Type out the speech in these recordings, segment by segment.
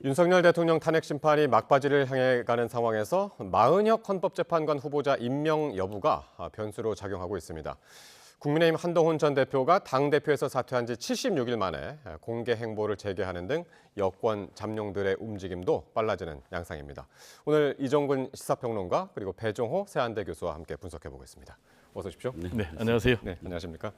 윤석열 대통령 탄핵 심판이 막바지를 향해 가는 상황에서 마은혁 헌법재판관 후보자 임명 여부가 변수로 작용하고 있습니다. 국민의힘 한동훈 전 대표가 당대표에서 사퇴한 지 76일 만에 공개 행보를 재개하는 등 여권 잠룡들의 움직임도 빨라지는 양상입니다. 오늘 이종근 시사평론가 그리고 배종호 세한대 교수와 함께 분석해 보겠습니다. 어서 오십시오. 네, 안녕하세요. 네, 안녕하십니까.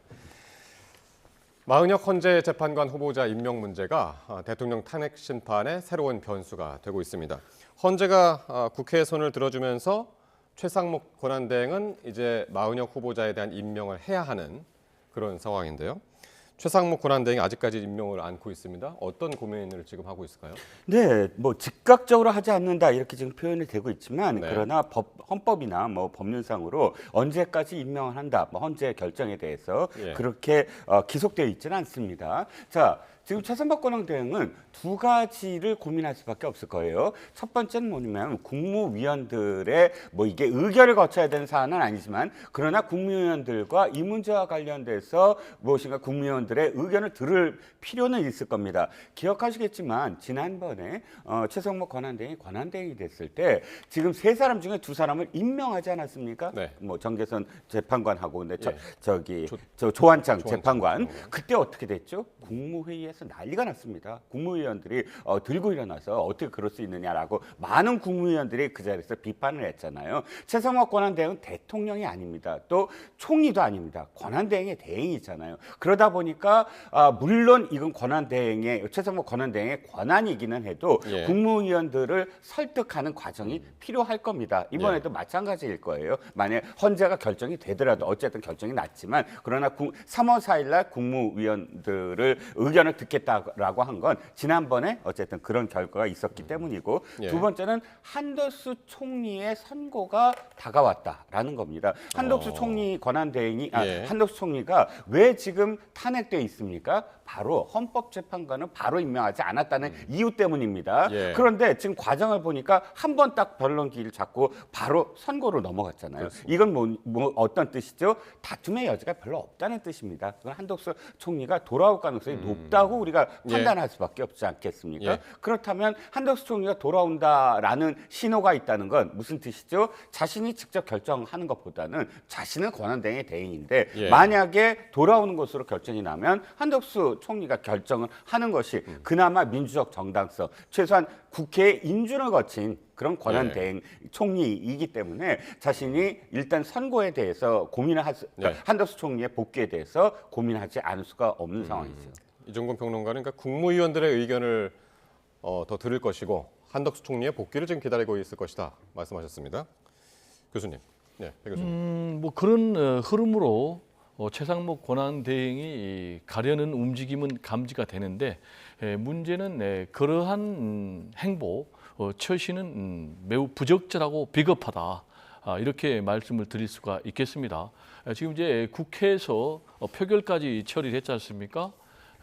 마은혁 헌재 재판관 후보자 임명 문제가 대통령 탄핵 심판의 새로운 변수가 되고 있습니다. 헌재가 국회에 손을 들어주면서 최상목 권한대행은 이제 마은혁 후보자에 대한 임명을 해야 하는 그런 상황인데요. 최상목 권한대행이 아직까지 임명을 안고 있습니다. 어떤 고민을 지금 하고 있을까요? 네, 뭐 즉각적으로 하지 않는다 이렇게 지금 표현이 되고 있지만 네. 그러나 헌법이나 뭐 법률상으로 언제까지 임명을 한다, 뭐 헌재 결정에 대해서 예. 그렇게 기속되어 있지는 않습니다. 자. 지금 최상목 권한대행은 두 가지를 고민할 수밖에 없을 거예요. 첫 번째는 뭐냐면 국무위원들의 뭐 이게 의결을 거쳐야 되는 사안은 아니지만 그러나 국무위원들과 이 문제와 관련돼서 무엇인가 국무위원들의 의견을 들을 필요는 있을 겁니다. 기억하시겠지만 지난번에 최상목 권한대행이 권한대행이 됐을 때 지금 세 사람 중에 두 사람을 임명하지 않았습니까? 네. 뭐 정계선 재판관하고 근데 예. 조한창 재판관 그때 어떻게 됐죠? 국무회의에서 난리가 났습니다. 국무위원들이 들고 일어나서 어떻게 그럴 수 있느냐라고 많은 국무위원들이 그 자리에서 비판을 했잖아요. 최상목 권한대행은 대통령이 아닙니다. 또 총리도 아닙니다. 권한대행의 대행이잖아요. 그러다 보니까 물론 이건 최상목 권한대행의 권한이기는 해도 예. 국무위원들을 설득하는 과정이 필요할 겁니다. 이번에도 마찬가지일 거예요. 만약 헌재가 결정이 되더라도 어쨌든 결정이 났지만 그러나 3월 4일 날 국무위원들을 의견을 듣겠다라고 한 건 지난번에 어쨌든 그런 결과가 있었기 때문이고 예. 두 번째는 한덕수 총리의 선고가 다가왔다라는 겁니다. 한덕수 총리 권한대행이 예. 한덕수 총리가 왜 지금 탄핵돼 있습니까? 바로 헌법재판관을 바로 임명하지 않았다는 이유 때문입니다. 예. 그런데 지금 과정을 보니까 한 번 딱 변론기를 잡고 바로 선고로 넘어갔잖아요. 그렇습니다. 이건 뭐 어떤 뜻이죠? 다툼의 여지가 별로 없다는 뜻입니다. 그건 한덕수 총리가 돌아올 가능성이 높다고 우리가 판단할 수밖에 없지 않겠습니까? 예. 그렇다면 한덕수 총리가 돌아온다라는 신호가 있다는 건 무슨 뜻이죠? 자신이 직접 결정하는 것보다는 자신은 권한대행의 대행인데 예. 만약에 돌아오는 것으로 결정이 나면 한덕수 총리가 결정을 하는 것이 그나마 민주적 정당성, 최소한 국회의 인준을 거친 그런 권한대행 총리이기 때문에 자신이 일단 선고에 대해서 그러니까 한덕수 총리의 복귀에 대해서 고민하지 않을 수가 없는 상황이죠. 이종근 평론가는 그러니까 국무위원들의 의견을 더 들을 것이고 한덕수 총리의 복귀를 지금 기다리고 있을 것이다 말씀하셨습니다. 교수님, 네, 배 교수님. 뭐 그런 흐름으로 최상목 권한대행이 가려는 움직임은 감지가 되는데 문제는 그러한 행보, 처신은 매우 부적절하고 비겁하다. 이렇게 말씀을 드릴 수가 있겠습니다. 지금 이제 국회에서 표결까지 처리를 했지 않습니까?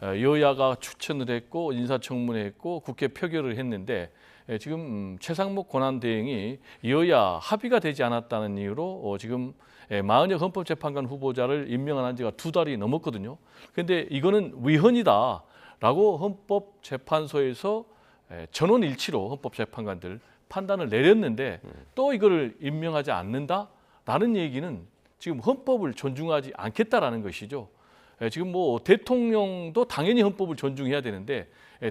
여야가 추천을 했고 인사청문회 했고 국회 표결을 했는데 지금 최상목 권한대행이 여야 합의가 되지 않았다는 이유로 지금 마은혁 헌법재판관 후보자를 임명한 지가 2달이 넘었거든요. 그런데 이거는 위헌이다라고 헌법재판소에서 전원일치로 헌법재판관들 판단을 내렸는데 또 이거를 임명하지 않는다라는 얘기는 지금 헌법을 존중하지 않겠다라는 것이죠. 지금 뭐 대통령도 당연히 헌법을 존중해야 되는데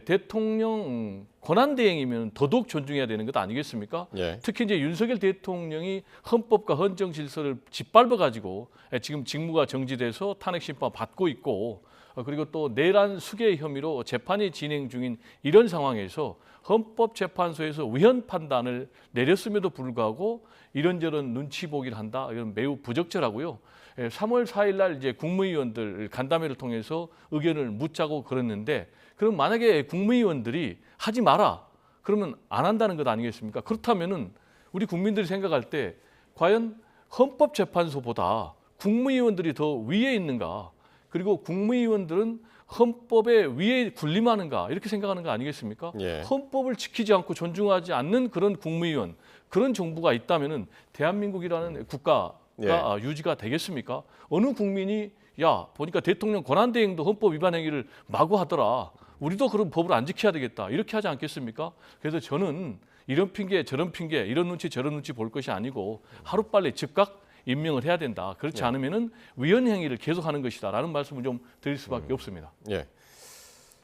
대통령 권한대행이면 더더욱 존중해야 되는 것 아니겠습니까? 예. 특히 이제 윤석열 대통령이 헌법과 헌정 질서를 짓밟아 가지고 지금 직무가 정지돼서 탄핵 심판 받고 있고 그리고 또 내란 수괴 혐의로 재판이 진행 중인 이런 상황에서 헌법재판소에서 위헌 판단을 내렸음에도 불구하고 이런저런 눈치 보기를 한다. 이건 매우 부적절하고요. 3월 4일 날 이제 국무위원들 간담회를 통해서 의견을 묻자고 그랬는데 그럼 만약에 국무위원들이 하지 마라. 그러면 안 한다는 것 아니겠습니까? 그렇다면은 우리 국민들이 생각할 때 과연 헌법재판소보다 국무위원들이 더 위에 있는가? 그리고 국무위원들은 헌법에 위에 군림하는가 이렇게 생각하는 거 아니겠습니까? 예. 헌법을 지키지 않고 존중하지 않는 그런 국무위원, 그런 정부가 있다면은 대한민국이라는 국가가 유지가 되겠습니까? 어느 국민이 야 보니까 대통령 권한대행도 헌법 위반 행위를 마구 하더라. 우리도 그런 법을 안 지켜야 되겠다 이렇게 하지 않겠습니까? 그래서 저는 이런 핑계 저런 핑계 이런 눈치 저런 눈치 볼 것이 아니고 하루빨리 즉각 임명을 해야 된다. 그렇지 않으면은 위헌 행위를 계속하는 것이다라는 말씀을 좀 드릴 수밖에 없습니다. 예.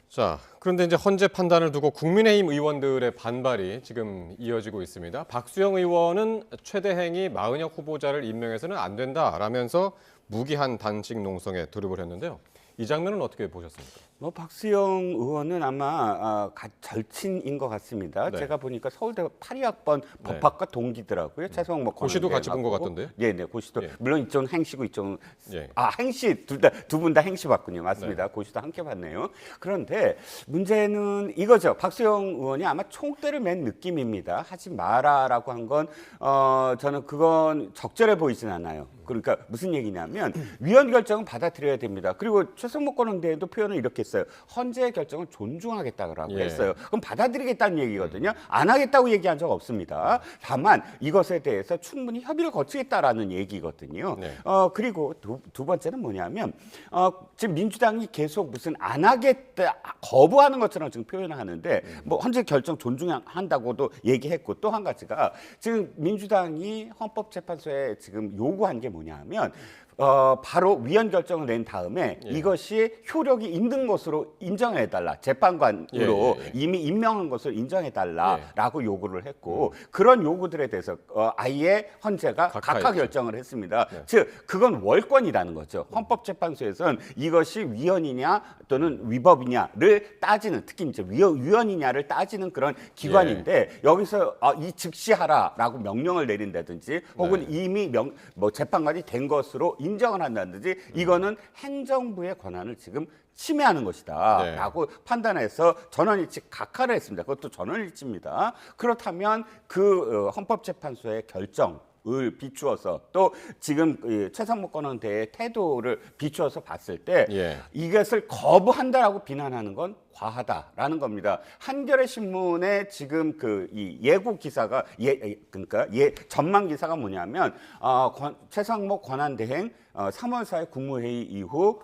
자, 그런데 이제 헌재 판단을 두고 국민의힘 의원들의 반발이 지금 이어지고 있습니다. 박수영 의원은 최대행이 마은혁 후보자를 임명해서는 안 된다라면서 무기한 단식 농성에 돌입을 했는데요. 이 장면은 어떻게 보셨습니까? 뭐 박수영 의원은 아마 절친인 것 같습니다. 네. 제가 보니까 서울대 82학번 법학과 동기더라고요. 최성목 뭐 고시도 같이 본 것 같던데요? 네, 고시도 예. 물론 이쪽은 행시고 이쪽은 예. 행시 두 분 다 행시 봤군요. 맞습니다. 고시도 함께 봤네요. 그런데 문제는 이거죠. 박수영 의원이 아마 총대를 맨 느낌입니다. 하지 마라라고 한 건 저는 그건 적절해 보이진 않아요. 그러니까 무슨 얘기냐면 위헌 결정은 받아들여야 됩니다. 그리고 최성목 권한대행도 표현을 이렇게 했어요. 헌재의 결정을 존중하겠다고 예. 했어요. 그럼 받아들이겠다는 얘기거든요. 안 하겠다고 얘기한 적 없습니다. 다만 이것에 대해서 충분히 협의를 거치겠다라는 얘기거든요. 네. 그리고 두 번째는 뭐냐면 지금 민주당이 계속 무슨 안 하겠다 거부하는 것처럼 지금 표현을 하는데 뭐 헌재 결정 존중한다고도 얘기했고 또 한 가지가 지금 민주당이 헌법재판소에 지금 요구한 게 뭐냐면 바로 위헌 결정을 낸 다음에 이것이 효력이 있는 것으로 인정해달라. 재판관으로 이미 임명한 것을 인정해달라라고 요구를 했고 또그런 요구들에 대해서 아예 헌재가 각하 결정을 했습니다. 즉 그건 월권이라는 거죠. 헌법재판소에서는 이것이 위헌이냐 또는 위법이냐를 따지는 특히 이제 위헌이냐를 따지는 그런 기관인데 여기서 이 즉시하라라고 명령을 내린다든지 혹은 이미 재판관이 된 것으로 인정을 한다든지 이거는 행정부의 권한을 지금 침해하는 것이다라고 판단해서 전원일치 각하를 했습니다. 그것도 전원일치입니다. 그렇다면 그 헌법재판소의 결정을 비추어서 또 지금 최상목 권한대의 태도를 비추어서 봤을 때 이것을 거부한다라고 비난하는 건 과하다라는 겁니다. 한겨레 신문에 지금 이 예고 기사가 그러니까 전망 기사가 뭐냐면 최상목 권한대행 3월 4일 국무회의 이후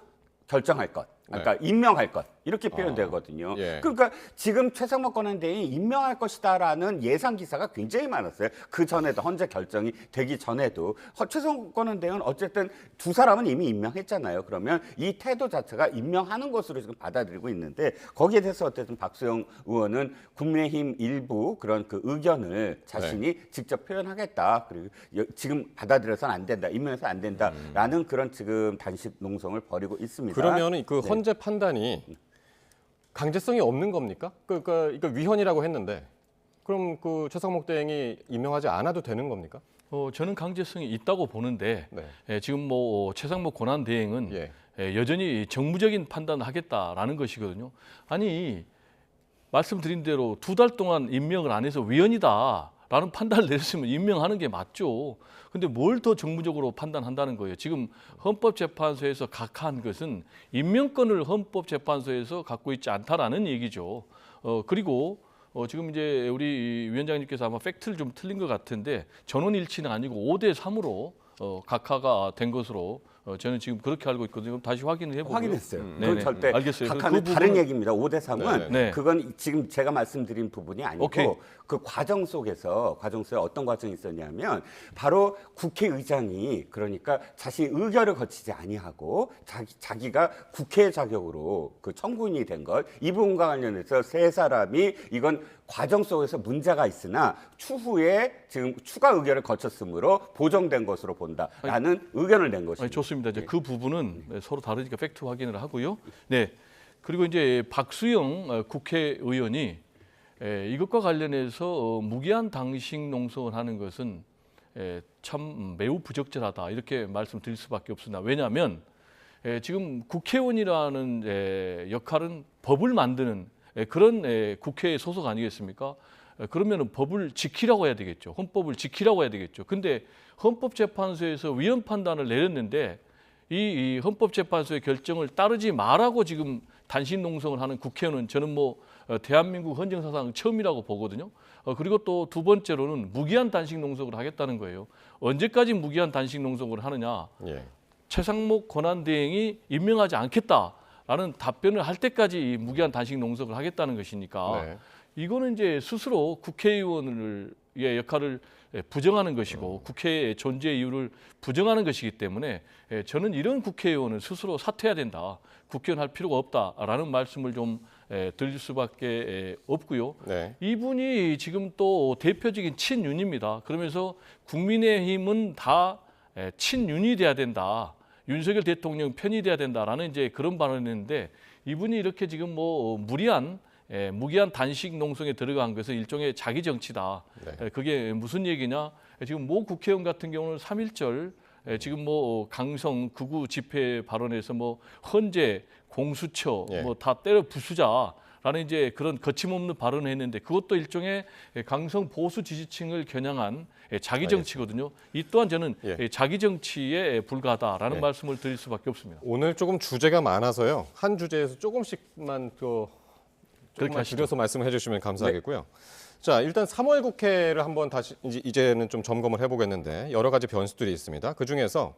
결정할 것. 그러니까 임명할 것 이렇게 표현되거든요. 그러니까 지금 최상목 권한대행이 임명할 것이다라는 예상 기사가 굉장히 많았어요. 그 전에도 헌재 결정이 되기 전에도 최상목 권한대행은 어쨌든 두 사람은 이미 임명했잖아요. 그러면 이 태도 자체가 임명하는 것으로 지금 받아들이고 있는데 거기에 대해서 어쨌든 박수영 의원은 국민의힘 일부 그런 그 의견을 자신이 직접 표현하겠다. 그리고 지금 받아들여서는 안 된다. 임명해서 안 된다라는 그런 지금 단식 농성을 벌이고 있습니다. 그러면 그 헌재 판단이 강제성이 없는 겁니까? 그러니까 위헌이라고 했는데 그럼 그 최상목 대행이 임명하지 않아도 되는 겁니까? 저는 강제성이 있다고 보는데 지금 뭐 최상목 권한대행은 여전히 정무적인 판단을 하겠다라는 것이거든요. 아니 말씀드린 대로 2달 동안 임명을 안 해서 위헌이다라는 판단을 내렸으면 임명하는 게 맞죠. 근데 뭘 더 정무적으로 판단한다는 거예요. 지금 헌법재판소에서 각하한 것은 임명권을 헌법재판소에서 갖고 있지 않다라는 얘기죠. 그리고 지금 이제 우리 위원장님께서 아마 팩트를 좀 틀린 것 같은데 전원일치는 아니고 5대3으로 각하가 된 것으로 저는 지금 그렇게 알고 있거든요. 그럼 다시 확인을 해보고요. 확인했어요. 그건 절대 알겠어요. 각하는 다른 얘기입니다. 5대3은 그건 지금 제가 말씀드린 부분이 아니고 그 과정 속에 어떤 과정이 있었냐면 바로 국회의장이 그러니까 자신이 의결을 거치지 아니하고 자기가 국회 자격으로 그 청구인이 된 것 이 부분과 관련해서 세 사람이 이건 과정 속에서 문제가 있으나 추후에 지금 추가 의결을 거쳤으므로 보정된 것으로 본다라는 의견을 낸 것입니다. 좋습니다. 이제 그 부분은 서로 다르니까 팩트 확인을 하고요. 네. 그리고 이제 박수영 국회의원이 이것과 관련해서 무기한 단식 농성을 하는 것은 참 매우 부적절하다 이렇게 말씀드릴 수밖에 없습니다. 왜냐하면 지금 국회의원이라는 역할은 법을 만드는 그런 국회의 소속 아니겠습니까? 그러면 법을 지키라고 해야 되겠죠. 헌법을 지키라고 해야 되겠죠. 근데 헌법재판소에서 위헌 판단을 내렸는데 이 헌법재판소의 결정을 따르지 말라고 지금 단식 농성을 하는 국회의원은 저는 뭐 대한민국 헌정사상 처음이라고 보거든요. 그리고 또 두 번째로는 무기한 단식 농성을 하겠다는 거예요. 언제까지 무기한 단식 농성을 하느냐? 최상목 권한대행이 임명하지 않겠다. 라는 답변을 할 때까지 이 무기한 단식 농성을 하겠다는 것이니까 네. 이거는 이제 스스로 국회의원의 역할을 부정하는 것이고 국회의 존재 이유를 부정하는 것이기 때문에 저는 이런 국회의원은 스스로 사퇴해야 된다. 국회의원 할 필요가 없다라는 말씀을 좀 드릴 수밖에 없고요. 네. 이분이 지금 또 대표적인 친윤입니다. 그러면서 국민의힘은 다 친윤이 돼야 된다. 윤석열 대통령 편이 돼야 된다라는 이제 그런 발언을 했는데 이분이 이렇게 지금 뭐 무기한 단식 농성에 들어간 것은 일종의 자기 정치다. 네. 그게 무슨 얘기냐? 지금 모 국회의원 같은 경우는 3.1절 지금 뭐 강성 극우 집회 발언에서 뭐 헌재, 공수처 예. 뭐 다 때려 부수자라는 이제 그런 거침없는 발언을 했는데 그것도 일종의 강성 보수 지지층을 겨냥한 자기 정치거든요. 이 또한 저는 예. 자기 정치에 불과하다라는 예. 말씀을 드릴 수밖에 없습니다. 오늘 조금 주제가 많아서요. 한 주제에서 조금씩만 그렇게 조금만 하시죠. 줄여서 말씀을 해주시면 감사하겠고요. 자, 일단 3월 국회를 한번 다시 이제는 좀 점검을 해보겠는데 여러 가지 변수들이 있습니다. 그 중에서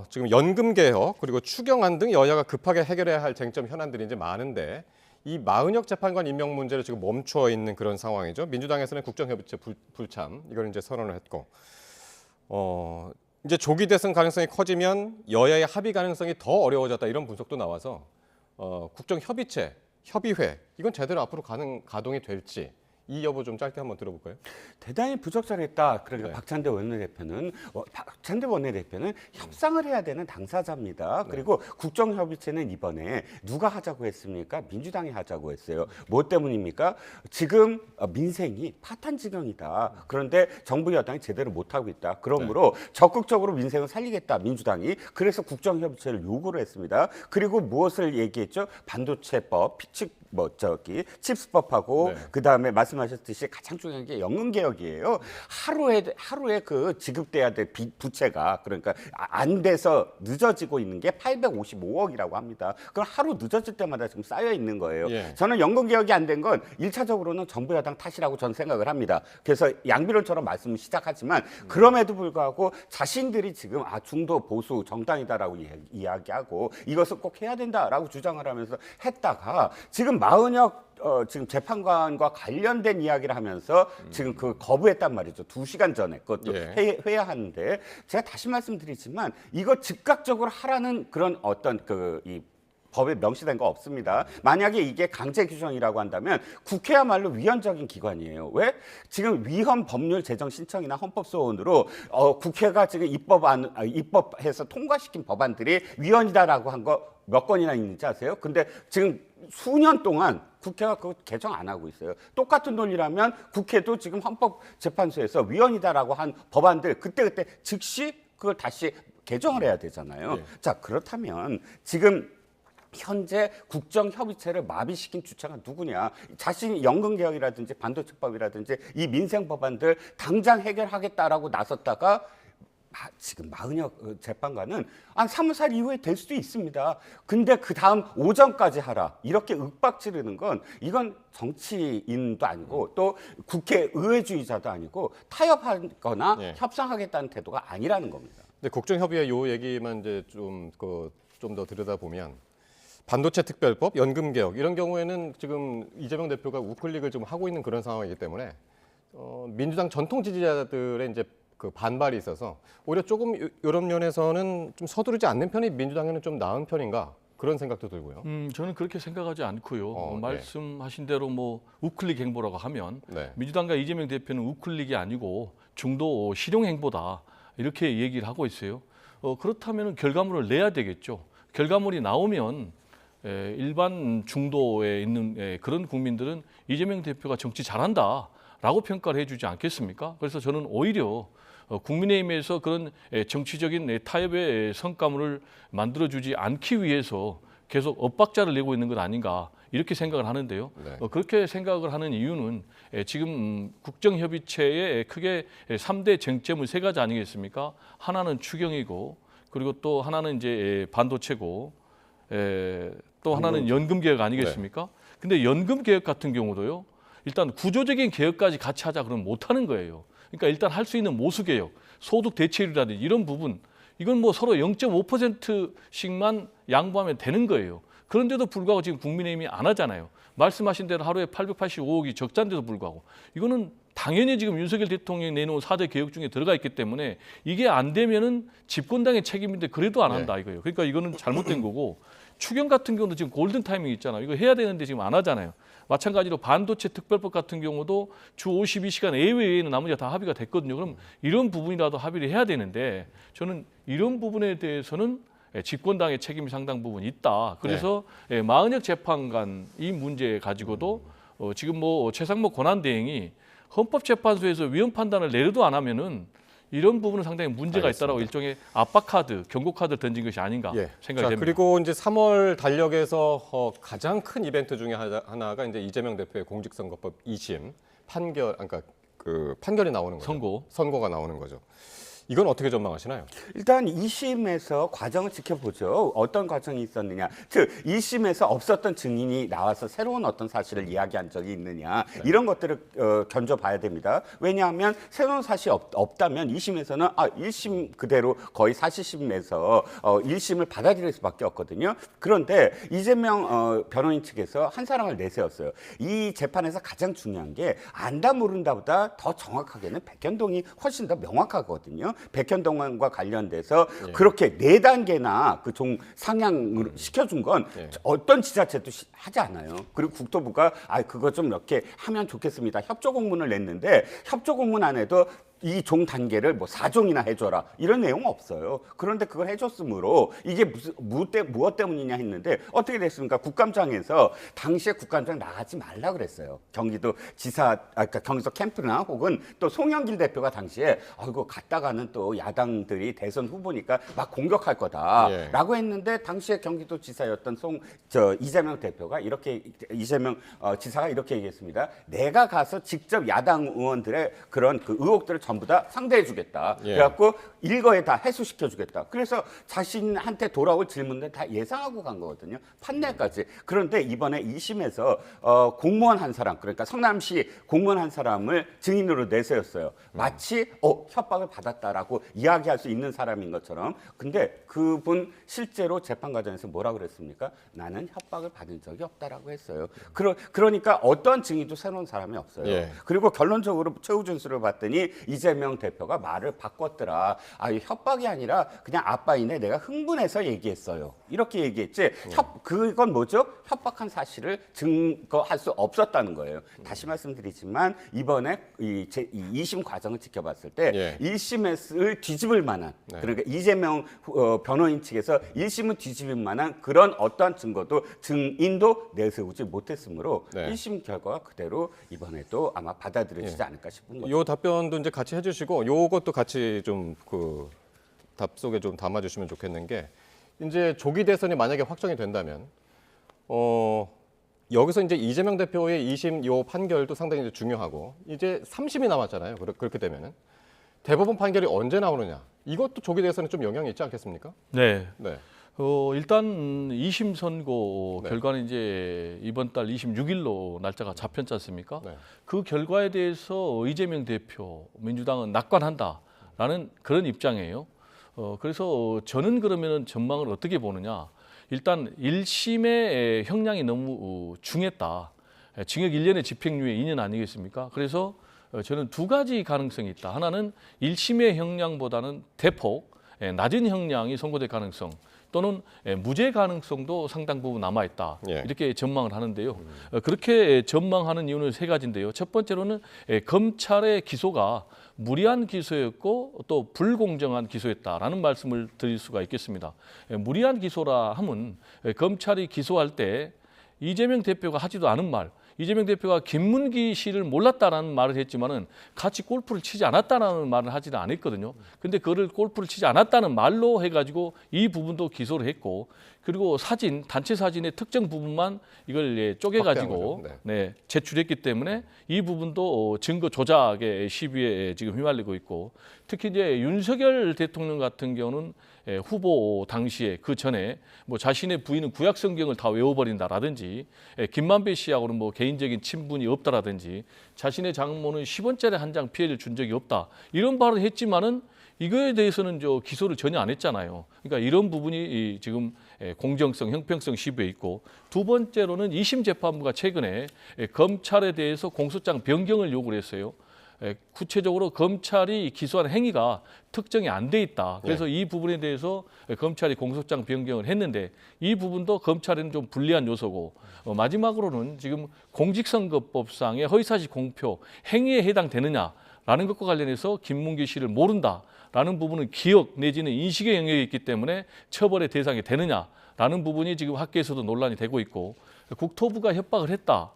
지금 연금 개혁 그리고 추경안 등 여야가 급하게 해결해야 할 쟁점 현안들이 이제 많은데 이 마은혁 재판관 임명 문제를 지금 멈춰 있는 그런 상황이죠. 민주당에서는 국정협의체 불참 이걸 이제 선언을 했고 이제 조기 대선 가능성이 커지면 여야의 합의 가능성이 더 어려워졌다 이런 분석도 나와서 국정협의체 협의회 이건 제대로 앞으로 가동이 될지 이 여부 좀 짧게 한번 들어볼까요? 대단히 부적절했다. 그러니까 네. 박찬대 원내대표는 협상을 해야 되는 당사자입니다. 그리고 국정협의체는 이번에 누가 하자고 했습니까? 민주당이 하자고 했어요. 뭐 때문입니까? 지금 민생이 파탄지경이다. 그런데 정부 여당이 제대로 못하고 있다. 그러므로 적극적으로 민생을 살리겠다. 민주당이. 그래서 국정협의체를 요구를 했습니다. 그리고 무엇을 얘기했죠? 반도체법, 칩스법하고 네. 그다음에 말씀하셨듯이 가장 중요한 게 연금 개혁이에요. 하루에 그 지급돼야 될 부채가 그러니까 안 돼서 늦어지고 있는 게 855억이라고 합니다. 그럼 하루 늦어질 때마다 지금 쌓여 있는 거예요. 예. 저는 연금 개혁이 안 된 건 1차적으로는 정부 여당 탓이라고 저는 생각을 합니다. 그래서 양비론처럼 말씀을 시작하지만 그럼에도 불구하고 자신들이 지금 중도 보수 정당이다라고 이야기하고 이것을 꼭 해야 된다라고 주장을 하면서 했다가 지금 마은혁 지금 재판관과 관련된 이야기를 하면서 지금 그 거부했단 말이죠. 2시간 전에 그것도 예. 회의하는데 제가 다시 말씀드리지만 이거 즉각적으로 하라는 그런 어떤 이 법에 명시된 거 없습니다. 만약에 이게 강제 규정이라고 한다면 국회야말로 위헌적인 기관이에요. 왜? 지금 위헌 법률 제정 신청이나 헌법 소원으로 국회가 지금 입법해서 통과시킨 법안들이 위헌이다라고 한 거 몇 건이나 있는지 아세요? 근데 지금 수년 동안 국회가 그거 개정 안 하고 있어요. 똑같은 논리라면 국회도 지금 헌법재판소에서 위헌이다라고 한 법안들 그때그때 즉시 그걸 다시 개정을 해야 되잖아요. 네. 자, 그렇다면 지금 현재 국정협의체를 마비시킨 주체가 누구냐? 자신이 연금개혁이라든지 반도체법이라든지 이 민생 법안들 당장 해결하겠다라고 나섰다가 지금 마은혁 재판관은 한 3월 이후에 될 수도 있습니다. 근데 그 다음 오전까지 하라. 이렇게 윽박 지르는 건 이건 정치인도 아니고 또 국회의회주의자도 아니고 타협하거나 예. 협상하겠다는 태도가 아니라는 겁니다. 근데 국정협의회 요 얘기만 이제 좀 더 들여다보면 반도체 특별법, 연금 개혁 이런 경우에는 지금 이재명 대표가 우클릭을 좀 하고 있는 그런 상황이기 때문에 민주당 전통 지지자들의 이제 그 반발이 있어서 오히려 조금 이런 면에서는 좀 서두르지 않는 편이 민주당에는 좀 나은 편인가 그런 생각도 들고요. 저는 그렇게 생각하지 않고요. 네. 말씀하신 대로 뭐 우클릭 행보라고 하면 네. 민주당과 이재명 대표는 우클릭이 아니고 중도 실용 행보다 이렇게 얘기를 하고 있어요. 그렇다면 결과물을 내야 되겠죠. 결과물이 나오면 일반 중도에 있는 그런 국민들은 이재명 대표가 정치 잘한다라고 평가를 해주지 않겠습니까? 그래서 저는 오히려 국민의힘에서 그런 정치적인 타협의 성과물을 만들어주지 않기 위해서 계속 엇박자를 내고 있는 것 아닌가 이렇게 생각을 하는데요. 네. 그렇게 생각을 하는 이유는 지금 국정협의체의 크게 3대 쟁점은 3가지 아니겠습니까? 하나는 추경이고 그리고 또 하나는 이제 반도체고 또 하나는 연금 개혁 아니겠습니까? 근데 연금 개혁 같은 경우도요. 일단 구조적인 개혁까지 같이 하자 그러면 못 하는 거예요. 그러니까 일단 할 수 있는 모수 개혁, 소득 대체율이라든지 이런 부분 이건 뭐 서로 0.5%씩만 양보하면 되는 거예요. 그런데도 불구하고 지금 국민의힘이 안 하잖아요. 말씀하신 대로 하루에 885억이 적자인데도 불구하고 이거는 당연히 지금 윤석열 대통령이 내놓은 4대 개혁 중에 들어가 있기 때문에 이게 안 되면은 집권당의 책임인데 그래도 안 한다 이거예요. 그러니까 이거는 잘못된 거고 추경 같은 경우도 지금 골든 타이밍 있잖아요. 이거 해야 되는데 지금 안 하잖아요. 마찬가지로 반도체 특별법 같은 경우도 주 52시간 예외에는 나머지가 다 합의가 됐거든요. 그럼 이런 부분이라도 합의를 해야 되는데 저는 이런 부분에 대해서는 집권당의 책임이 상당 부분 있다. 그래서 마은혁 재판관 이 문제 가지고도 지금 뭐 최상목 권한대행이 헌법재판소에서 위헌 판단을 내려도 안 하면은 이런 부분은 상당히 문제가 알겠습니다. 있다라고 일종의 압박 카드, 경고 카드를 던진 것이 아닌가 생각이 자, 됩니다. 그리고 이제 3월 달력에서 가장 큰 이벤트 중에 하나가 이제 이재명 대표의 공직선거법 2심 판결, 그러니까 그 판결이 나오는 거죠. 선고가 나오는 거죠. 이건 어떻게 전망하시나요? 일단 2심에서 과정을 지켜보죠. 어떤 과정이 있었느냐. 즉 2심에서 없었던 증인이 나와서 새로운 어떤 사실을 이야기한 적이 있느냐. 이런 것들을 견줘봐야 됩니다. 왜냐하면 새로운 사실이 없다면 2심에서는 1심 그대로 거의 사실심에서 1심을 받아들일 수밖에 없거든요. 그런데 이재명 변호인 측에서 한 사람을 내세웠어요. 이 재판에서 가장 중요한 게 안다 모른다보다 더 정확하게는 백현동이 훨씬 더 명확하거든요. 백현동과 관련돼서 그렇게 4단계나 그 종 상향을 시켜준 건 어떤 지자체도 하지 않아요. 그리고 국토부가 그거 좀 이렇게 하면 좋겠습니다. 협조 공문을 냈는데 협조 공문 안에도 이 종 단계를 뭐 4종이나 해줘라 이런 내용 없어요. 그런데 그걸 해줬으므로 이게 무엇 때문이냐 했는데 어떻게 됐습니까? 국감장에서 당시에 국감장 나가지 말라 그랬어요. 경기도 지사, 그러니까 경기도 캠프나 혹은 또 송영길 대표가 당시에 이거 갔다가는 또 야당들이 대선 후보니까 막 공격할 거다라고 했는데 당시에 경기도 지사였던 이재명 대표가 이재명 지사가 이렇게 얘기했습니다. 내가 가서 직접 야당 의원들의 그런 그 의혹들을 전부 다 상대해주겠다. 그래갖고 일거에 다 해소시켜주겠다. 그래서 자신한테 돌아올 질문들 다 예상하고 간 거거든요. 판례까지. 그런데 이번에 2심에서 공무원 한 사람, 그러니까 성남시 공무원 한 사람을 증인으로 내세웠어요. 마치 협박을 받았다라고 이야기할 수 있는 사람인 것처럼. 근데 그분 실제로 재판 과정에서 뭐라 그랬습니까? 나는 협박을 받은 적이 없다라고 했어요. 그러니까 어떤 증인도 새로운 사람이 없어요. 그리고 결론적으로 최후 준수를 봤더니 이재명 대표가 말을 바꿨더라. 협박이 아니라 그냥 아빠이네 내가 흥분해서 얘기했어요. 이렇게 얘기했지. 그건 뭐죠? 협박한 사실을 증거할 수 없었다는 거예요. 다시 말씀드리지만 이번에 이 2심 과정을 지켜봤을 때 1심을 뒤집을 만한 그러니까 이재명 변호인 측에서 1심은 뒤집을 만한 그런 어떠한 증거도 증인도 내세우지 못했으므로 1심 결과가 그대로 이번에도 아마 받아들여지지 않을까 싶은 거죠. 이 답변도 이제 같이 해주시고 요것도 같이 좀 그 답 속에 좀 담아주시면 좋겠는 게 이제 조기 대선이 만약에 확정이 된다면 여기서 이제 이재명 대표의 2심 요 판결도 상당히 이제 중요하고 이제 3심이 남았잖아요. 그렇게 되면은 대법원 판결이 언제 나오느냐 이것도 조기 대선에 좀 영향이 있지 않겠습니까? 네. 일단 2심 선고 결과는 이제 이번 달 26일로 날짜가 잡혔지 않습니까? 그 결과에 대해서 이재명 대표 민주당은 낙관한다라는 그런 입장이에요. 그래서 저는 그러면은 전망을 어떻게 보느냐? 일단 1심의 형량이 너무 중했다. 징역 1년에 집행유예 2년 아니겠습니까? 그래서 저는 두 가지 가능성이 있다. 하나는 1심의 형량보다는 대폭 낮은 형량이 선고될 가능성 또는 무죄 가능성도 상당 부분 남아있다. 이렇게 전망을 하는데요. 그렇게 전망하는 이유는 세 가지인데요. 첫 번째로는 검찰의 기소가 무리한 기소였고 또 불공정한 기소였다라는 말씀을 드릴 수가 있겠습니다. 무리한 기소라 함은 검찰이 기소할 때 이재명 대표가 하지도 않은 말, 이재명 대표가 김문기 씨를 몰랐다라는 말을 했지만은 같이 골프를 치지 않았다라는 말을 하지는 않았거든요. 근데 그거를 골프를 치지 않았다는 말로 해가지고 이 부분도 기소를 했고, 그리고 사진, 단체 사진의 특정 부분만 이걸 쪼개가지고 제출했기 때문에 이 부분도 증거 조작의 시비에 지금 휘말리고 있고, 특히 이제 윤석열 대통령 같은 경우는 후보 당시에 그 전에 뭐 자신의 부인은 구약 성경을 다 외워버린다라든지 김만배 씨하고는 뭐 개인적인 친분이 없다라든지 자신의 장모는 10원짜리 한 장 피해를 준 적이 없다 이런 발언을 했지만은 이거에 대해서는 기소를 전혀 안 했잖아요. 그러니까 이런 부분이 지금 공정성, 형평성 시비에 있고, 두 번째로는 2심 재판부가 최근에 검찰에 대해서 공소장 변경을 요구를 했어요. 구체적으로 검찰이 기소한 행위가 특정이 안 돼 있다. 그래서 이 부분에 대해서 검찰이 공소장 변경을 했는데, 이 부분도 검찰에는 좀 불리한 요소고, 마지막으로는 지금 공직선거법상의 허위사실 공표 행위에 해당되느냐라는 것과 관련해서 김문기 씨를 모른다라는 부분은 기억 내지는 인식의 영역이 있기 때문에 처벌의 대상이 되느냐라는 부분이 지금 학계에서도 논란이 되고 있고, 국토부가 협박을 했다.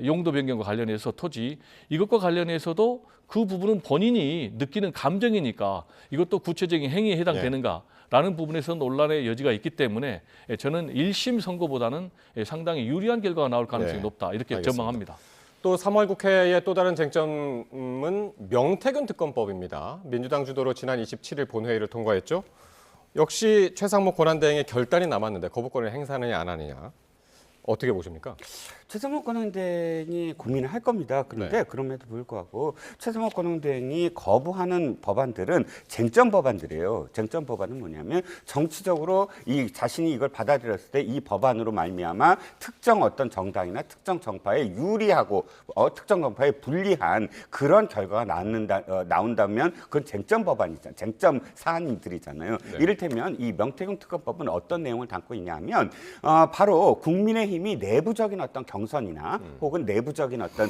용도 변경과 관련해서 토지, 이것과 관련해서도 그 부분은 본인이 느끼는 감정이니까 이것도 구체적인 행위에 해당되는가라는 부분에서 논란의 여지가 있기 때문에 저는 1심 선고보다는 상당히 유리한 결과가 나올 가능성이 높다, 이렇게 알겠습니다. 전망합니다. 또 3월 국회의 또 다른 쟁점은 명태균 특검법입니다. 민주당 주도로 지난 27일 본회의를 통과했죠. 역시 최상목 권한대행의 결단이 남았는데 거부권을 행사하느냐 안 하느냐, 어떻게 보십니까? 최상목 권한대행이 고민을 할 겁니다. 그런데 그럼에도 불구하고 최상목 권한대행이 거부하는 법안들은 쟁점 법안들이에요. 쟁점 법안은 뭐냐면 정치적으로 이 자신이 이걸 받아들였을 때 이 법안으로 말미암아 특정 어떤 정당이나 특정 정파에 유리하고 특정 정파에 불리한 그런 결과가 나온다면 그건 쟁점 법안이잖아요. 쟁점 사안들이잖아요. 이를테면 이 명태균 특검법은 어떤 내용을 담고 있냐면 바로 국민의힘이 내부적인 어떤 경선이나 혹은 내부적인 어떤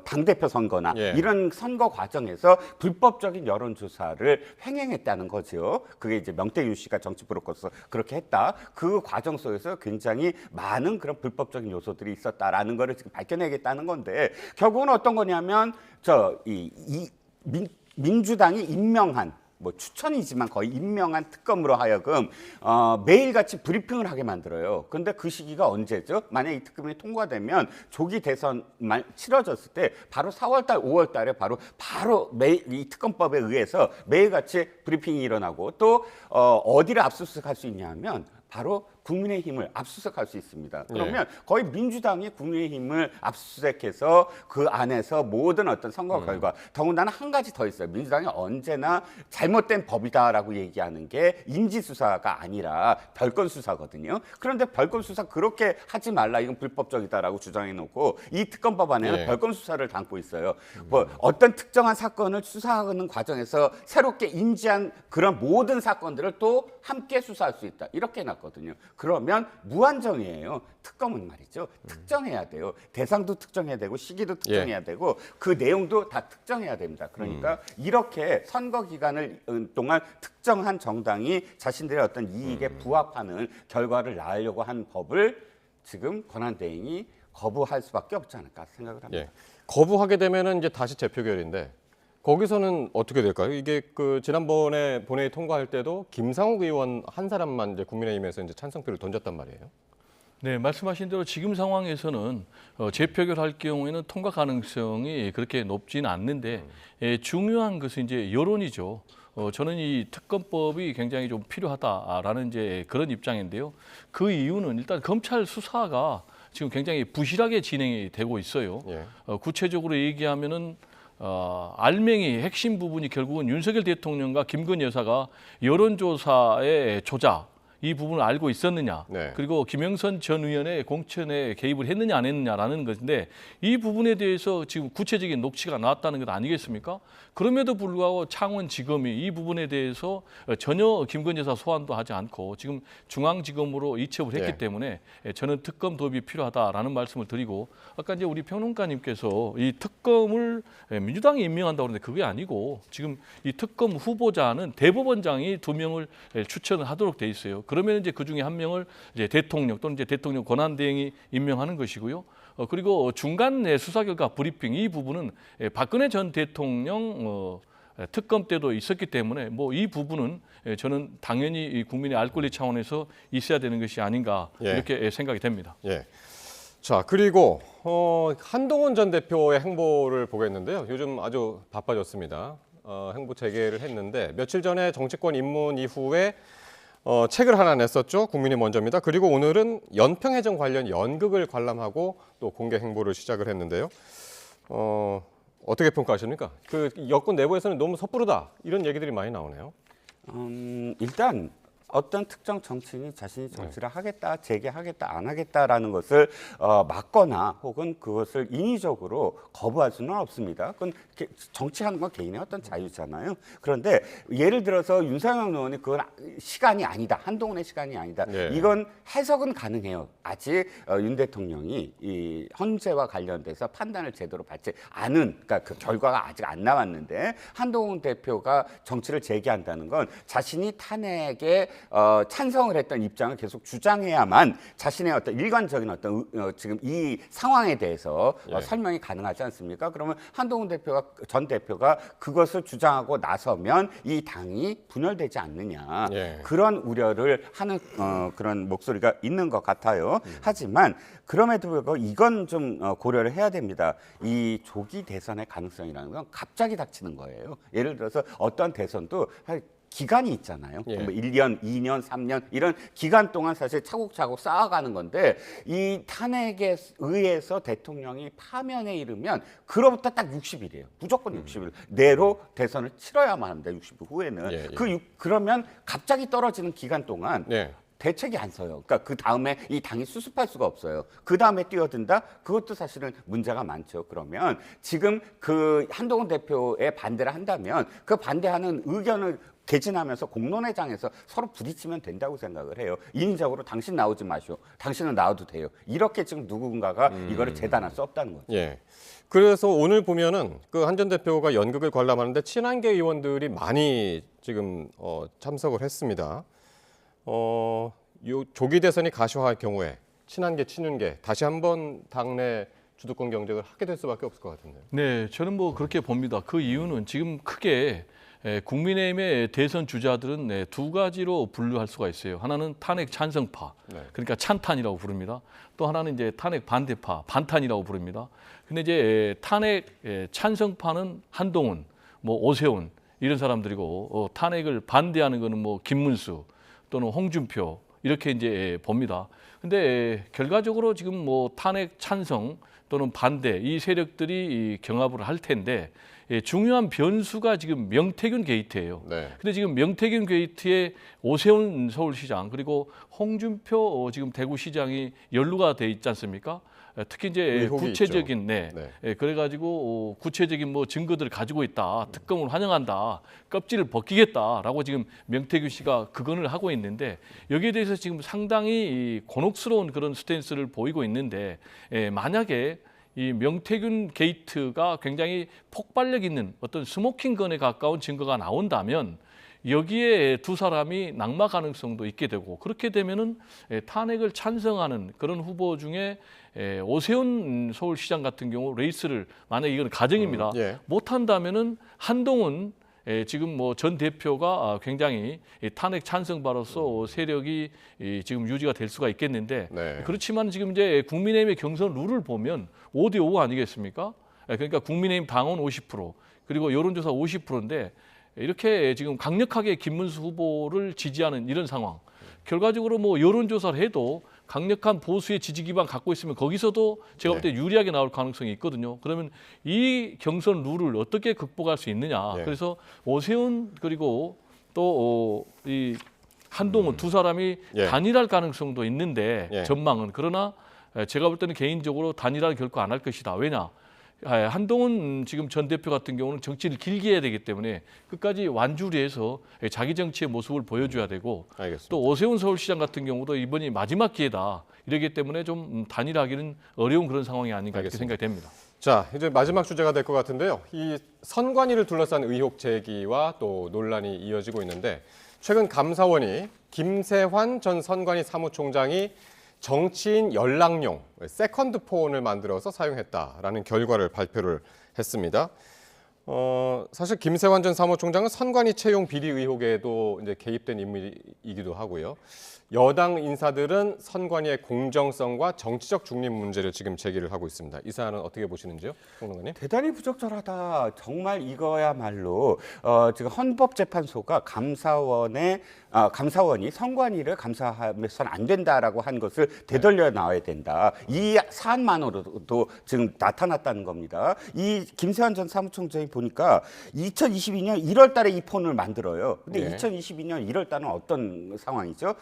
당대표 선거나 이런 선거 과정에서 불법적인 여론조사를 횡행했다는 거죠. 그게 이제 명태균 씨가 정치 브로커로서 그렇게 했다. 그 과정 속에서 굉장히 많은 그런 불법적인 요소들이 있었다라는 거를 지금 밝혀내겠다는 건데, 결국은 어떤 거냐면 민주당이 임명한 추천이지만 거의 임명한 특검으로 하여금 매일같이 브리핑을 하게 만들어요. 그런데 그 시기가 언제죠? 만약 이 특검이 통과되면 조기 대선만 치러졌을 때 바로 4월달, 5월달에 바로 매일 이 특검법에 의해서 매일같이 브리핑이 일어나고, 또 어디를 압수수색할 수 있냐면 바로 국민의힘을 압수수색할 수 있습니다. 그러면 거의 민주당이 국민의힘을 압수수색해서 그 안에서 모든 어떤 선거 결과, 더군다나 한 가지 더 있어요. 민주당이 언제나 잘못된 법이다라고 얘기하는 게 인지수사가 아니라 별건수사거든요. 그런데 별건수사 그렇게 하지 말라, 이건 불법적이다라고 주장해놓고 이 특검법 안에는 별건수사를 담고 있어요. 어떤 특정한 사건을 수사하는 과정에서 새롭게 인지한 그런 모든 사건들을 또 함께 수사할 수 있다, 이렇게 해놨거든요. 그러면 무한정이에요. 특검은 말이죠. 특정해야 돼요. 대상도 특정해야 되고 시기도 특정해야 되고 그 내용도 다 특정해야 됩니다. 그러니까 이렇게 선거 기간을 동안 특정한 정당이 자신들의 어떤 이익에 부합하는 결과를 낳으려고 한 법을 지금 권한대행이 거부할 수밖에 없지 않을까 생각을 합니다. 거부하게 되면은 이제 다시 재표결인데, 거기서는 어떻게 될까요? 이게 지난번에 본회의 통과할 때도 김상욱 의원 한 사람만 이제 국민의힘에서 이제 찬성표를 던졌단 말이에요. 네, 말씀하신 대로 지금 상황에서는 재표결할 경우에는 통과 가능성이 그렇게 높지는 않는데, 중요한 것은 이제 여론이죠. 저는 이 특검법이 굉장히 좀 필요하다라는 이제 그런 입장인데요. 그 이유는 일단 검찰 수사가 지금 굉장히 부실하게 진행이 되고 있어요. 구체적으로 얘기하면은 알맹이 핵심 부분이 결국은 윤석열 대통령과 김건희 여사가 여론조사의 조작, 이 부분을 알고 있었느냐, 그리고 김영선 전 의원의 공천에 개입을 했느냐 안 했느냐라는 것인데, 이 부분에 대해서 지금 구체적인 녹취가 나왔다는 것 아니겠습니까? 그럼에도 불구하고 창원지검이 이 부분에 대해서 전혀 김건희 여사 소환도 하지 않고 지금 중앙지검으로 이첩을 했기 때문에 저는 특검 도입이 필요하다라는 말씀을 드리고, 아까 이제 우리 평론가님께서 이 특검을 민주당이 임명한다고 그러는데 그게 아니고, 지금 이 특검 후보자는 대법원장이 2명을 추천을 하도록 돼 있어요. 그러면 이제 그 중에 한 명을 이제 대통령 또는 이제 대통령 권한대행이 임명하는 것이고요. 그리고 중간 수사 결과 브리핑, 이 부분은 박근혜 전 대통령 특검 때도 있었기 때문에 이 부분은 저는 당연히 국민의 알 권리 차원에서 있어야 되는 것이 아닌가, 이렇게 생각이 됩니다. 자, 그리고 한동훈 전 대표의 행보를 보겠는데요. 요즘 아주 바빠졌습니다. 행보 재개를 했는데, 며칠 전에 정치권 입문 이후에 책을 하나 냈었죠. 국민이 먼저입니다. 그리고 오늘은 연평해전 관련 연극을 관람하고 또 공개 행보를 시작을 했는데요. 어떻게 평가하십니까? 그 여권 내부에서는 너무 섣부르다 이런 얘기들이 많이 나오네요. 일단 어떤 특정 정치인이 자신이 정치를 하겠다, 재개하겠다, 안 하겠다라는 것을 막거나 혹은 그것을 인위적으로 거부할 수는 없습니다. 그건 정치하는 건 개인의 어떤 자유잖아요. 그런데 예를 들어서 윤석열 의원이 그건 시간이 아니다, 한동훈의 시간이 아니다. 네. 이건 해석은 가능해요. 아직 윤 대통령이 이 헌재와 관련돼서 판단을 제대로 받지 않은, 그러니까 그 결과가 아직 안 나왔는데 한동훈 대표가 정치를 재개한다는 건 자신이 탄핵에 찬성을 했던 입장을 계속 주장해야만 자신의 어떤 일관적인 어떤 지금 이 상황에 대해서 예. 설명이 가능하지 않습니까? 그러면 한동훈 대표가 전 대표가 그것을 주장하고 나서면 이 당이 분열되지 않느냐 예. 그런 우려를 하는 그런 목소리가 있는 것 같아요. 하지만 그럼에도 불구하고 이건 좀 고려를 해야 됩니다. 이 조기 대선의 가능성이라는 건 갑자기 닥치는 거예요. 예를 들어서 어떤 대선도 기간이 있잖아요. 예. 뭐 1년, 2년, 3년 이런 기간 동안 사실 차곡차곡 쌓아가는 건데 이 탄핵에 의해서 대통령이 파면에 이르면 그로부터 딱 60일이에요. 무조건 60일 내로 대선을 치러야만 합니다. 60일 후에는. 예, 예. 그러면 갑자기 떨어지는 기간 동안 네. 대책이 안 서요. 그러니까 그 다음에 이 당이 수습할 수가 없어요. 그 다음에 뛰어든다? 그것도 사실은 문제가 많죠. 그러면 지금 그 한동훈 대표에 반대를 한다면 그 반대하는 의견을 개진하면서 공론회장에서 서로 부딪히면 된다고 생각을 해요. 인위적으로 당신 나오지 마시오. 당신은 나와도 돼요. 이렇게 지금 누군가가 이거를 재단할 수 없다는 거죠. 예. 그래서 오늘 보면은 그 한 전 대표가 연극을 관람하는데 친한계 의원들이 많이 지금 참석을 했습니다. 요 조기 대선이 가시화할 경우에 친한계, 친윤계 다시 한번 당내 주도권 경쟁을 하게 될 수밖에 없을 것 같은데요. 네, 저는 뭐 그렇게 봅니다. 그 이유는 지금 크게 국민의힘의 대선 주자들은 두 가지로 분류할 수가 있어요. 하나는 탄핵 찬성파, 네. 그러니까 찬탄이라고 부릅니다. 또 하나는 이제 탄핵 반대파, 반탄이라고 부릅니다. 근데 이제 탄핵 찬성파는 한동훈, 뭐 오세훈 이런 사람들이고 탄핵을 반대하는 거는 뭐 김문수 또는 홍준표 이렇게 이제 봅니다. 근데 결과적으로 지금 뭐 탄핵 찬성 또는 반대 이 세력들이 경합을 할 텐데 중요한 변수가 지금 명태균 게이트예요. 네. 근데 지금 명태균 게이트에 오세훈 서울시장 그리고 홍준표 지금 대구시장이 연루가 돼 있지 않습니까? 특히 이제 의혹이 구체적인 있죠. 네. 그래가지고 구체적인 뭐 증거들을 가지고 있다, 특검을 환영한다, 껍질을 벗기겠다라고 지금 명태균 씨가 극언을 하고 있는데 여기에 대해서 지금 상당히 곤혹스러운 그런 스탠스를 보이고 있는데 만약에 이 명태균 게이트가 굉장히 폭발력 있는 어떤 스모킹건에 가까운 증거가 나온다면 여기에 두 사람이 낙마 가능성도 있게 되고 그렇게 되면은 탄핵을 찬성하는 그런 후보 중에 오세훈 서울시장 같은 경우 레이스를 만약에 이건 가정입니다. 예. 못한다면은 한동훈 지금 뭐 전 대표가 굉장히 탄핵 찬성파로서 세력이 지금 유지가 될 수가 있겠는데 네. 그렇지만 지금 이제 국민의힘의 경선 룰을 보면 5대5 아니겠습니까? 그러니까 국민의힘 당원 50% 그리고 여론조사 50%인데 이렇게 지금 강력하게 김문수 후보를 지지하는 이런 상황. 결과적으로 뭐 여론조사를 해도 강력한 보수의 지지 기반 갖고 있으면 거기서도 제가 볼 때 유리하게 나올 가능성이 있거든요. 그러면 이 경선 룰을 어떻게 극복할 수 있느냐. 네. 그래서 오세훈 그리고 또 이 한동훈 두 사람이 예. 단일할 가능성도 있는데 예. 전망은 그러나 제가 볼 때는 개인적으로 단일화를 결코 안 할 것이다. 왜냐? 한동훈 지금 전 대표 같은 경우는 정치를 길게 해야 되기 때문에 끝까지 완주리해서 자기 정치의 모습을 보여줘야 되고 알겠습니다. 또 오세훈 서울시장 같은 경우도 이번이 마지막 기회다. 이러기 때문에 좀 단일하기는 어려운 그런 상황이 아닌가 이렇게 알겠습니다. 생각이 됩니다. 자, 이제 마지막 주제가 될 것 같은데요. 이 선관위를 둘러싼 의혹 제기와 또 논란이 이어지고 있는데 최근 감사원이 김세환 전 선관위 사무총장이 정치인 연락용 세컨드폰을 만들어서 사용했다라는 결과를 발표를 했습니다. 사실 김세환 전 사무총장은 선관위 채용 비리 의혹에도 이제 개입된 인물이기도 하고요. 여당 인사들은 선관위의 공정성과 정치적 중립 문제를 지금 제기를 하고 있습니다. 이 사안은 어떻게 보시는지요, 평론가님? 대단히 부적절하다. 정말 이거야말로 지금 헌법재판소가 감사원이 선관위를 감사해서는 안 된다라고 한 것을 되돌려 나와야 된다. 이 사안만으로도 지금 나타났다는 겁니다. 이 김세환 전 사무총장이 보니까 2022년 1월 달에 이 폰을 만들어요. 근데 네. 2022년 1월 달은 어떤 상황이죠?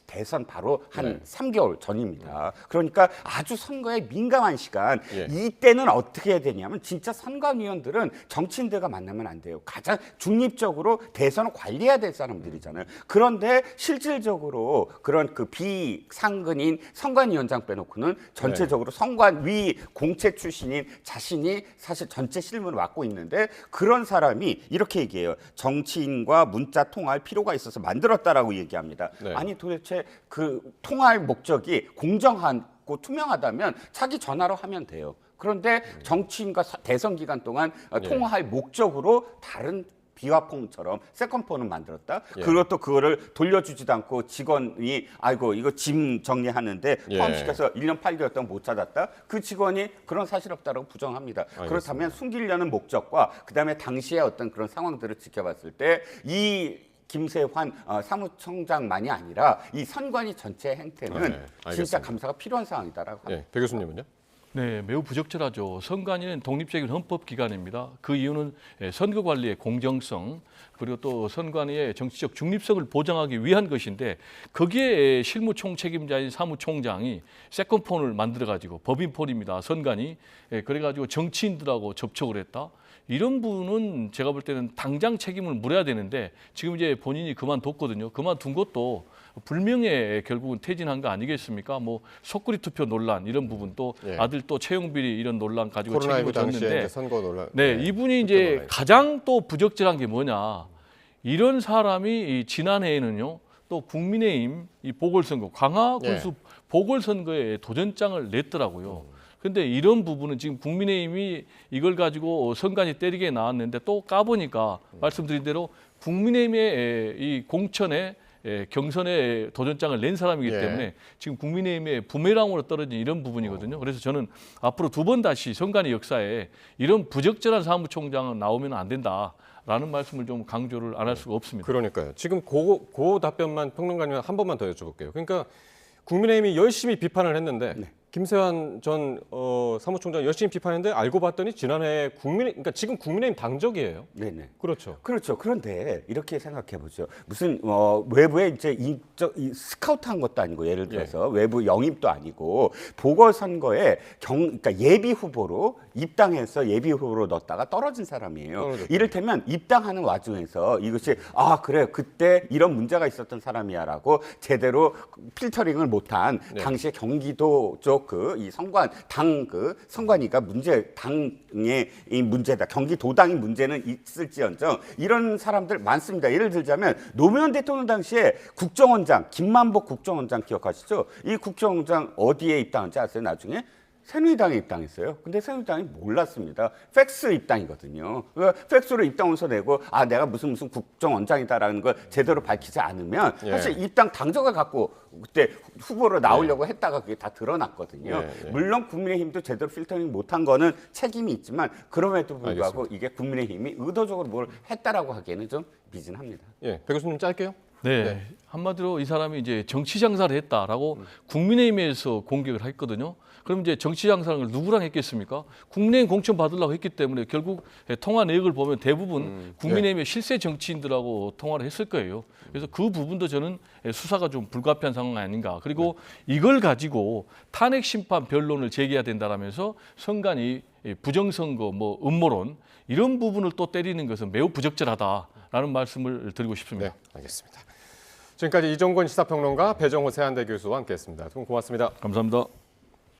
대선 바로 한 3개월 전입니다. 그러니까 아주 선거에 민감한 시간. 예. 이때는 어떻게 해야 되냐면 진짜 선관위원들은 정치인들과 만나면 안 돼요. 가장 중립적으로 대선을 관리해야 될 사람들이잖아요. 그런데 실질적으로 그런 그 비상근인 선관위원장 빼놓고는 전체적으로 선관위 공채 출신인 자신이 사실 전체 실무를 맡고 있는데 그런 사람이 이렇게 얘기해요. 정치인과 문자 통화할 필요가 있어서 만들었다라고 얘기합니다. 네. 아니 도대체 그 통화할 목적이 공정하고 투명하다면 자기 전화로 하면 돼요. 그런데 정치인과 대선 기간 동안 통화할 목적으로 다른 비화폰처럼 세컨폰을 만들었다. 예. 그리고 또 그거를 돌려주지도 않고 직원이 아이고 이거 짐 정리하는데 포함시켜서 1년 8개월 동안 못 찾았다. 그 직원이 그런 사실 없다라고 부정합니다. 그렇다면 숨기려는 목적과 그다음에 당시의 어떤 그런 상황들을 지켜봤을 때 이 김세환 사무총장만이 아니라 이 선관위 전체 행태는 진짜 감사가 필요한 상황이다라고 합니다. 배 교수님은요? 네, 매우 부적절하죠. 선관위는 독립적인 헌법기관입니다. 그 이유는 선거 관리의 공정성 그리고 또 선관위의 정치적 중립성을 보장하기 위한 것인데 거기에 실무총 책임자인 사무총장이 세컨폰을 만들어가지고 법인폰입니다. 선관위. 그래가지고 정치인들하고 접촉을 했다. 이런 분은 제가 볼 때는 당장 책임을 물어야 되는데 지금 이제 본인이 그만뒀거든요. 그만둔 것도 불명예 결국은 퇴진한 거 아니겠습니까? 뭐 속구리 투표 논란 이런 부분 또 아들 또 채용 비리 이런 논란 가지고 책임을 졌는데 선거 논란. 네, 이분이 이제 가장 또 부적절한 게 뭐냐? 이런 사람이 이 지난해에는요. 또 국민의힘 이 보궐선거 광화 군수 보궐선거에 도전장을 냈더라고요. 근데 이런 부분은 지금 국민의힘이 이걸 가지고 선관위 때리게 나왔는데 또 까보니까 말씀드린 대로 국민의힘의 이 공천에 경선에 도전장을 낸 사람이기 때문에 지금 국민의힘의 부메랑으로 떨어진 이런 부분이거든요. 그래서 저는 앞으로 두 번 다시 선관위 역사에 이런 부적절한 사무총장은 나오면 안 된다라는 말씀을 좀 강조를 안 할 수가 없습니다. 그러니까요. 지금 그 답변만 평론가님 한 번만 더 여쭤볼게요. 그러니까 국민의힘이 열심히 비판을 했는데 김세환 전 사무총장 열심히 비판했는데 알고 봤더니 지난해 그러니까 지금 국민의힘 당적이에요. 네네. 그렇죠. 그렇죠. 그런데 이렇게 생각해 보죠. 무슨 외부에 이제 스카우트한 것도 아니고 예를 들어서 외부 영입도 아니고 보궐선거에 그러니까 예비 후보로 입당해서 예비 후보로 넣었다가 떨어진 사람이에요. 떨어졌죠. 이를테면 입당하는 와중에서 이것이 그래 그때 이런 문제가 있었던 사람이야라고 제대로 필터링을 못한 당시에 경기도 쪽 이 선관위가 당의 이 문제다. 경기도당의 문제는 있을지언정 이런 사람들 많습니다. 예를 들자면 노무현 대통령 당시에 국정원장 김만복 국정원장 기억하시죠? 이 국정원장 어디에 입당한지 아세요? 나중에 새누리당에 입당했어요. 근데 새누리당이 몰랐습니다. 팩스 입당이거든요. 팩스로 입당원서 내고 내가 무슨 국정원장이다라는 걸 제대로 밝히지 않으면 사실 입당 당적을 갖고 그때 후보로 나오려고 했다가 그게 다 드러났거든요. 물론 국민의힘도 제대로 필터링 못한 거는 책임이 있지만 그럼에도 불구하고 이게 국민의힘이 의도적으로 뭘 했다라고 하기에는 좀 미진합니다. 배 교수님 짧게요. 네. 한마디로 이 사람이 이제 정치 장사를 했다라고 국민의힘에서 공격을 했거든요. 그럼 이제 정치 장사를 누구랑 했겠습니까? 국민의힘 공천 받으려고 했기 때문에 결국 통화 내역을 보면 대부분 국민의힘의 실세 정치인들하고 통화를 했을 거예요. 그래서 그 부분도 저는 수사가 좀 불가피한 상황 아닌가. 그리고 이걸 가지고 탄핵 심판 변론을 제기해야 된다라면서 선관위 부정선거 음모론 이런 부분을 또 때리는 것은 매우 부적절하다라는 말씀을 드리고 싶습니다. 네, 알겠습니다. 지금까지 이종건 시사평론가 배정호 세한대 교수와 함께했습니다. 두 분 고맙습니다. 감사합니다.